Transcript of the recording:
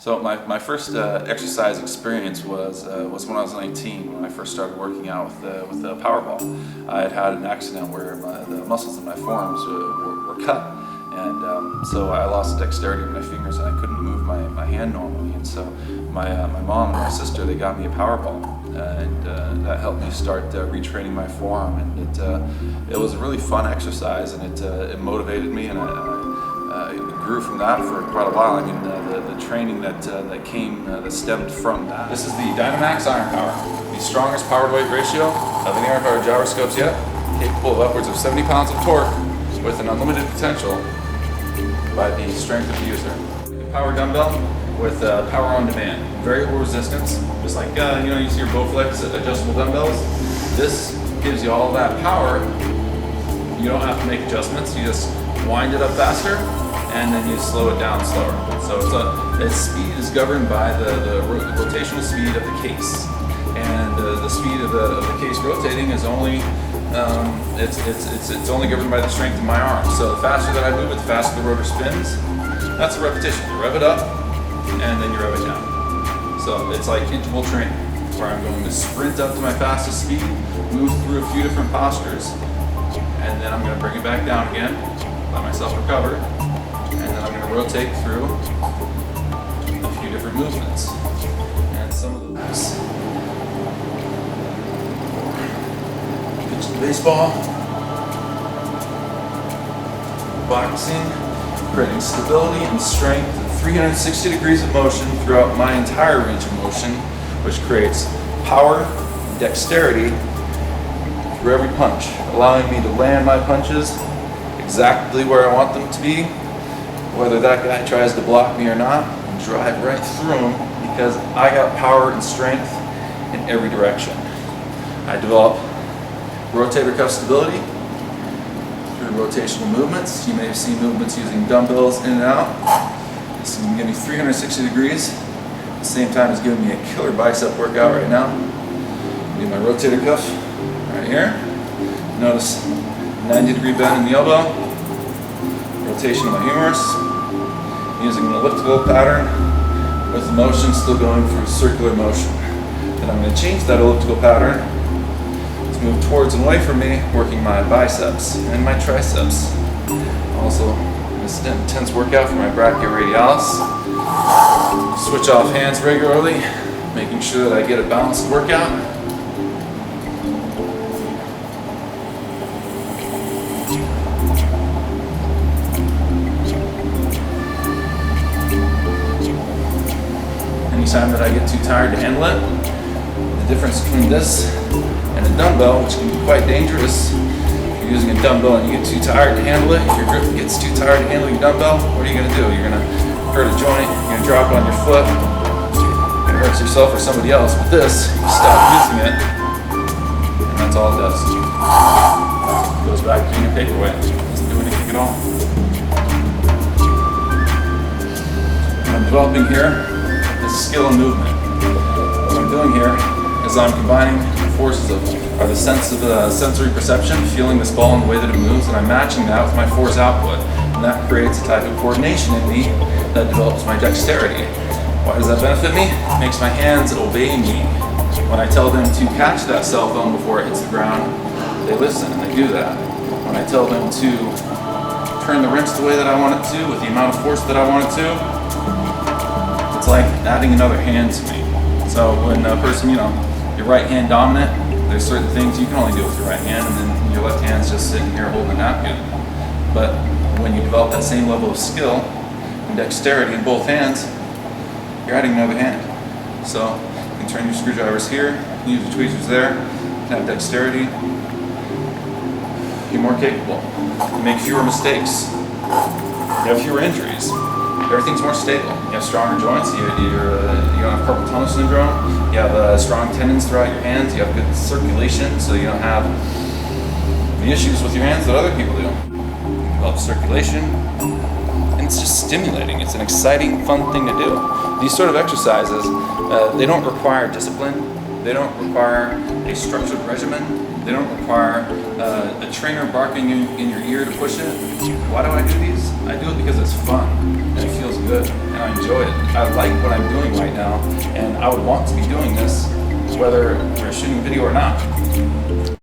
So my first exercise experience was when I was 19, when I first started working out with the powerball. I had had an accident where the muscles in my forearms were cut, and so I lost dexterity in my fingers and I couldn't move my hand normally. And so my mom and my sister, they got me a powerball, and that helped me start retraining my forearm. And it was a really fun exercise, and it motivated me, and I grew from that for quite a while. I mean, the training that stemmed from that. This is the Dynaflex Iron Power, the strongest power to weight ratio of any iron powered gyroscopes yet, capable of upwards of 70 pounds of torque with an unlimited potential by the strength of the user. The power dumbbell with power on demand, variable resistance, just like you see your Bowflex adjustable dumbbells. This gives you all that power. You don't have to make adjustments. You just wind it up faster, and then you slow it down slower. So its speed is governed by the rotational speed of the case, and the speed of the case rotating is only it's only governed by the strength of my arm. So the faster that I move it, the faster the rotor spins. That's a repetition. You rev it up, and then you rev it down. So it's like interval training, where I'm going to sprint up to my fastest speed, move through a few different postures, and then I'm going to bring it back down again, let myself recover, and then I'm going to rotate through a few different movements. And some of those. Pitch to baseball, boxing, creating stability and strength and 360 degrees of motion throughout my entire range of motion, which creates power and dexterity through every punch, allowing me to land my punches exactly where I want them to be, whether that guy tries to block me or not, and drive right through him, because I got power and strength in every direction. I develop rotator cuff stability through rotational movements. You may have seen movements using dumbbells in and out. This is going to give me 360 degrees, at the same time as giving me a killer bicep workout right now. Do my rotator cuff right here. Notice 90-degree bend in the elbow, rotation of my humerus, using an elliptical pattern with the motion still going through circular motion. Then I'm going to change that elliptical pattern to move towards and away from me, working my biceps and my triceps. Also, this is an intense workout for my brachioradialis. Switch off hands regularly, making sure that I get a balanced workout. Anytime that I get too tired to handle it, the difference between this and a dumbbell, which can be quite dangerous. If you're using a dumbbell and you get too tired to handle it, if your grip gets too tired to handle your dumbbell, what are you going to do? You're going to hurt a joint, you're going to drop it on your foot, you're going to hurt yourself or somebody else. With this, you stop using it, and that's all it does. It goes back to being a paperweight. It doesn't do anything at all. What I'm developing here is skill and movement. What I'm doing here is I'm combining the forces of the sense of sensory perception, feeling this ball and the way that it moves, and I'm matching that with my force output. And that creates a type of coordination in me that develops my dexterity. Why does that benefit me? It makes my hands obey me. When I tell them to catch that cell phone before it hits the ground, they listen and they do that. When I tell them to turn the wrench the way that I want it to, with the amount of force that I want it to, it's like adding another hand to me. So when a person, you're right hand dominant, there's certain things you can only do with your right hand, and then your left hand's just sitting here holding a napkin. But when you develop that same level of skill and dexterity in both hands, you're adding another hand. So you can turn your screwdrivers here, use your tweezers there, have dexterity. You're more capable. You make fewer mistakes. You have fewer injuries. Everything's more stable. You have stronger joints. You don't have carpal tunnel syndrome. You have strong tendons throughout your hands. You have good circulation, so you don't have the issues with your hands that other people do. You develop circulation, and it's just stimulating. It's an exciting, fun thing to do. These sort of exercises, they don't require discipline. They don't require a structured regimen. They don't require a trainer barking in your ear to push it. Why do I do these? I do it because it's fun and it feels good. it, and I enjoy it. I like what I'm doing right now, and I would want to be doing this whether we're shooting video or not.